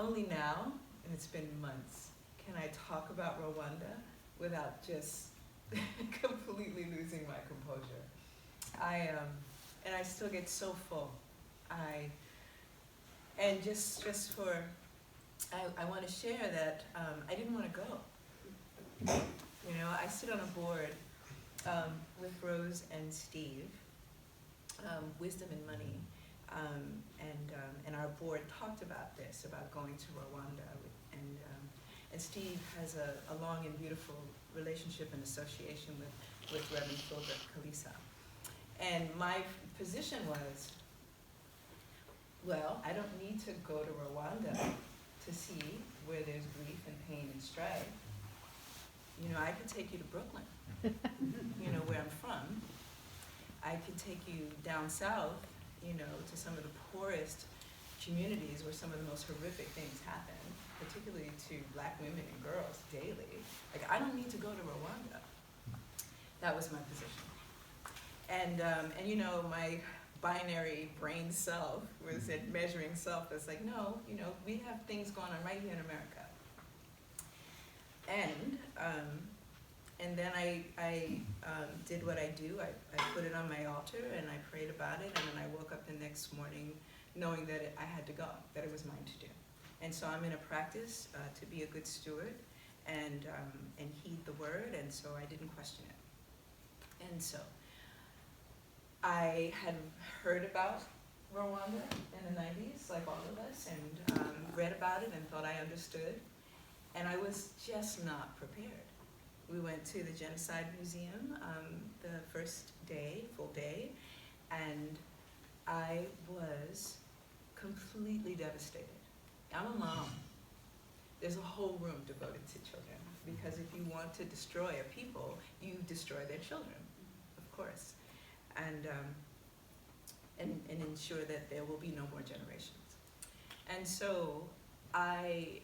only now, and it's been months, can I talk about Rwanda without just completely losing my composure. And I still get so full. And just for, I want to share that I didn't want to go. You know, I sit on a board with Rose and Steve, Wisdom and Money, and our board talked about this, about going to Rwanda, and Steve has a long and beautiful relationship and association with Reverend Philbert Kalisa. And my position was, well, I don't need to go to Rwanda to see where there's grief and pain and strife. You know, I could take you to Brooklyn, you know, where I'm from. I could take you down south, you know, to some of the poorest communities where some of the most horrific things happen, particularly to Black women and girls daily. Like, I don't need to go to Rwanda. That was my position. And you know, my binary brain self was at measuring self. It's like, no, you know, we have things going on right here in America. And then I did what I do. I put it on my altar and I prayed about it, and then I woke up the next morning knowing that I had to go, that it was mine to do. And so I'm in a practice to be a good steward and heed the word, and so I didn't question it. And so I had heard about Rwanda in the 90s, like all of us, and read about it and thought I understood. And I was just not prepared. We went to the Genocide Museum the first day, full day, and I was completely devastated. I'm a mom. There's a whole room devoted to children, because if you want to destroy a people, you destroy their children, of course, and ensure that there will be no more generations. And so I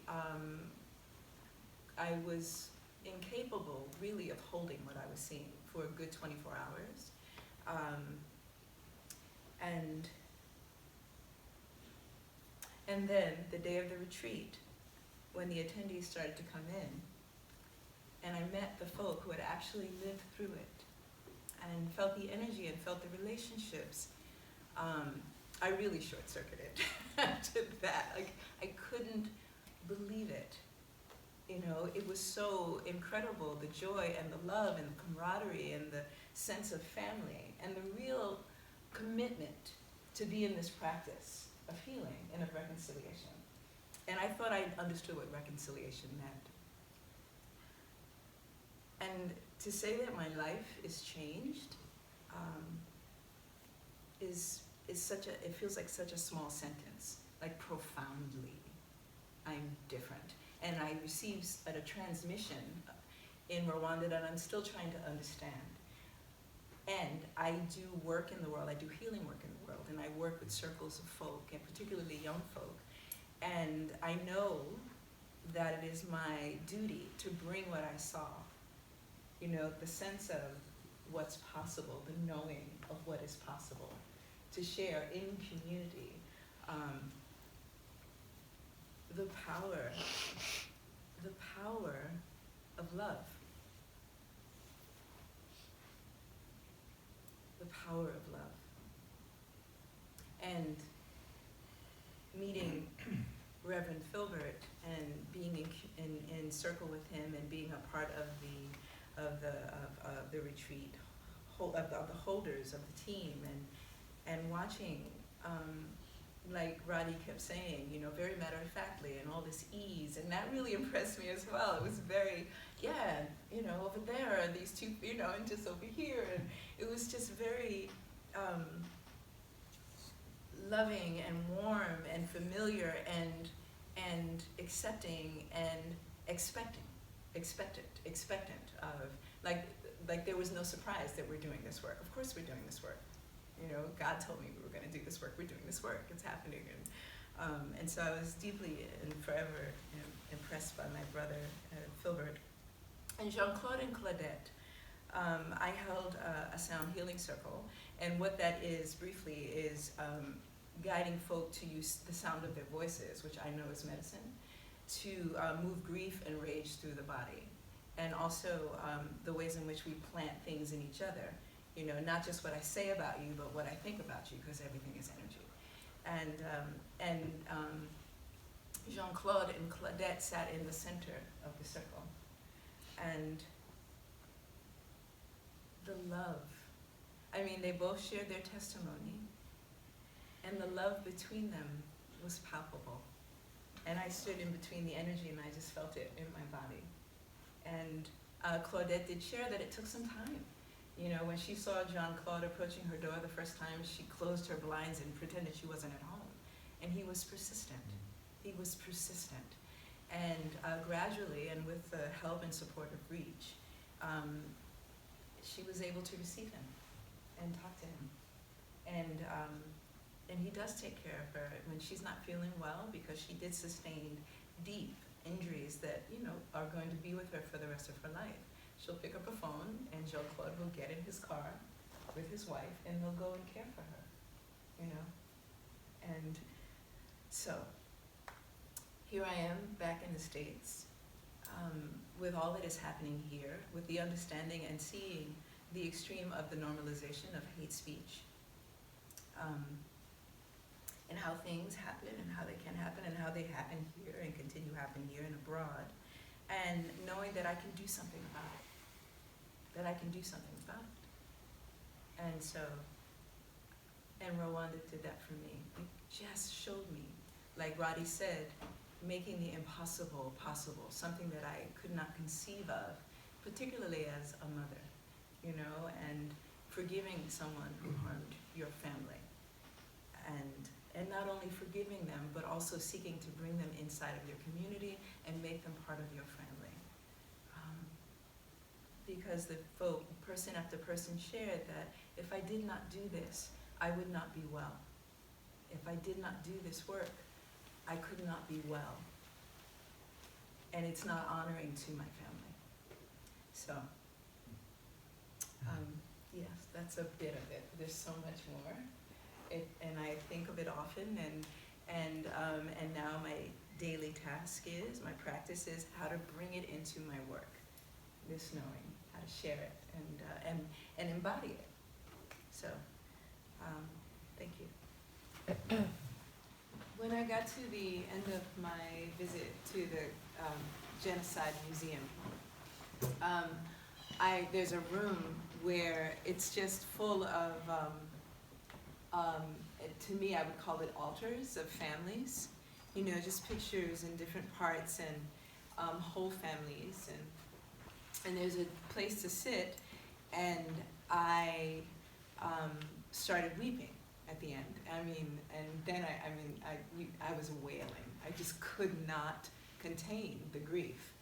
was incapable, really, of holding what I was seeing for a good 24 hours. And then the day of the retreat, when the attendees started to come in, and I met the folk who had actually lived through it, and felt the energy and felt the relationships, I really short-circuited to that. Like, I couldn't believe it. You know, it was so incredible, the joy and the love and the camaraderie and the sense of family and the real commitment to be in this practice of healing and of reconciliation. And I thought I understood what reconciliation meant. And to say that my life is changed is such a, it feels like such a small sentence, like profoundly, I'm different. And I received a transmission in Rwanda that I'm still trying to understand. And I do work in the world, I do healing work in the world, and I work with circles of folk, and particularly young folk. And I know that it is my duty to bring what I saw, you know, the sense of what's possible, the knowing of what is possible, to share in community the power of love. The power of love. And meeting Reverend Philbert and being in circle with him and being a part of the retreat, of the holders of the team, and watching, like Roddy kept saying, you know, very matter-of-factly and all this ease, and that really impressed me as well. It was very, yeah, you know, over there are these two, you know, and just over here, and it was just very loving and warm and familiar and accepting and expectant of, like there was no surprise that we're doing this work. Of course we're doing this work. You know, God told me we were going to do this work. We're doing this work. It's happening. And so I was deeply and forever impressed by my brother, Philbert. And Jean-Claude and Claudette, I held a sound healing circle. And what that is, briefly, is guiding folk to use the sound of their voices, which I know is medicine, to move grief and rage through the body. And also the ways in which we plant things in each other. You know, not just what I say about you, but what I think about you, because everything is energy. And Jean-Claude and Claudette sat in the center of the circle. And the love, I mean, they both shared their testimony, and the love between them was palpable. And I stood in between the energy and I just felt it in my body. And Claudette did share that it took some time. You know, when she saw Jean-Claude approaching her door the first time, she closed her blinds and pretended she wasn't at home. And he was persistent. He was persistent. And gradually, and with the help and support of Reach, she was able to receive him and talk to him. And he does take care of her when she's not feeling well, because she did sustain deep injuries that, you know, are going to be with her for the rest of her life. She'll pick up a phone and Jean-Claude will get in his car with his wife and they'll go and care for her, you know? And so, here I am back in the States with all that is happening here, with the understanding and seeing the extreme of the normalization of hate speech, and how things happen and how they can happen and how they happen here and continue happening here and abroad, and knowing that I can do something about it, And so, and Rwanda did that for me. It just showed me, like Roddy said, making the impossible possible, something that I could not conceive of, particularly as a mother, you know, and forgiving someone who harmed your family. And not only forgiving them, but also seeking to bring them inside of your community and make them part of your family. Because the folk, person after person, shared that if I did not do this, I would not be well. If I did not do this work, I could not be well. And it's not honoring to my family. So, yes, that's a bit of it. There's so much more. And I think of it often, and now my daily task is, my practice is how to bring it into my work. This knowing, how to share it and embody it. So, thank you. When I got to the end of my visit to the Genocide Museum, there's a room where it's just full of, to me, I would call it altars of families. You know, just pictures in different parts and whole families. And there's a place to sit, and I started weeping at the end. I mean, and then I was wailing. I just could not contain the grief.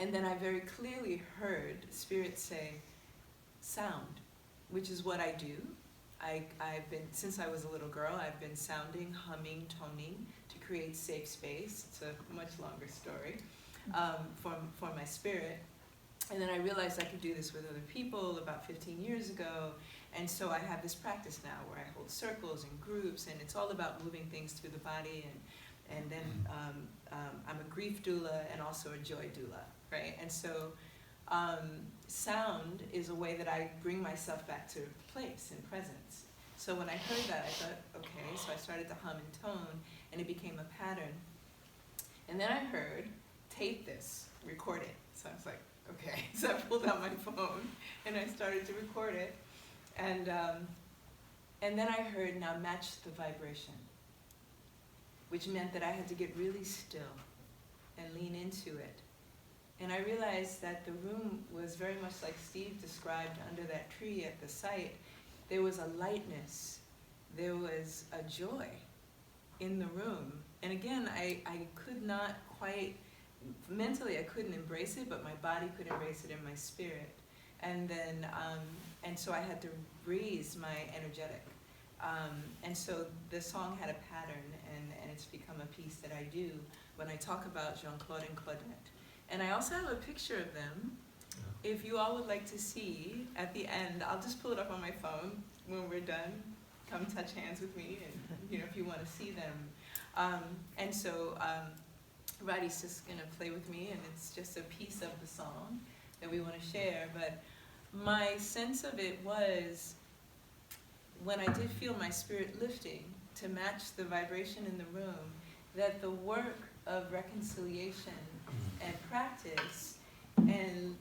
And then I very clearly heard Spirit say, sound, which is what I do. I've been, since I was a little girl, I've been sounding, humming, toning to create safe space. It's a much longer story for my spirit. And then I realized I could do this with other people about 15 years ago. And so I have this practice now where I hold circles and groups, and it's all about moving things through the body. And then I'm a grief doula and also a joy doula, right? And so sound is a way that I bring myself back to place and presence. So when I heard that, I thought, okay, so I started to hum and tone, and it became a pattern. And then I heard, tape this, record it. So I was like, okay. So I pulled out my phone, and I started to record it. And then I heard, now match the vibration, which meant that I had to get really still and lean into it. And I realized that the room was very much like Steve described under that tree at the site. There was a lightness, there was a joy in the room. And again, I could not quite, mentally I couldn't embrace it, but my body could embrace it in my spirit. And then, and so I had to raise my energetic. And so the song had a pattern, and it's become a piece that I do when I talk about Jean-Claude and Claudette. And I also have a picture of them. If you all would like to see, at the end, I'll just pull it up on my phone. when we're done, come touch hands with me, and if you want to see them. And so Roddy's just gonna play with me, and it's just a piece of the song that we want to share. But my sense of it was, when I did feel my spirit lifting to match the vibration in the room, that the work of reconciliation and practice and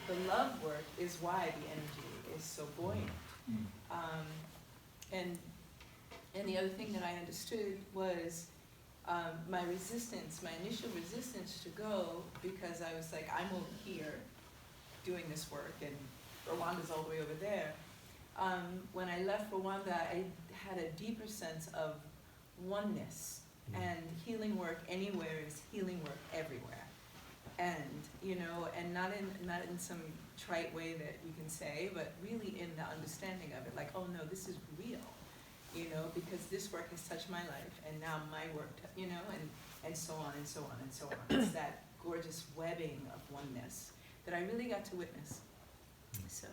the love work is why the energy is so buoyant. And the other thing that I understood was my resistance, my initial resistance to go, because I was like, I'm over here doing this work, and Rwanda's all the way over there. When I left Rwanda, I had a deeper sense of oneness, and healing work anywhere is healing work everywhere. And and not in some trite way that you can say, but really in the understanding of it, like, oh no, this is real, because this work has touched my life, and now my work, and so on and so on and so on. It's that gorgeous webbing of oneness that I really got to witness. So.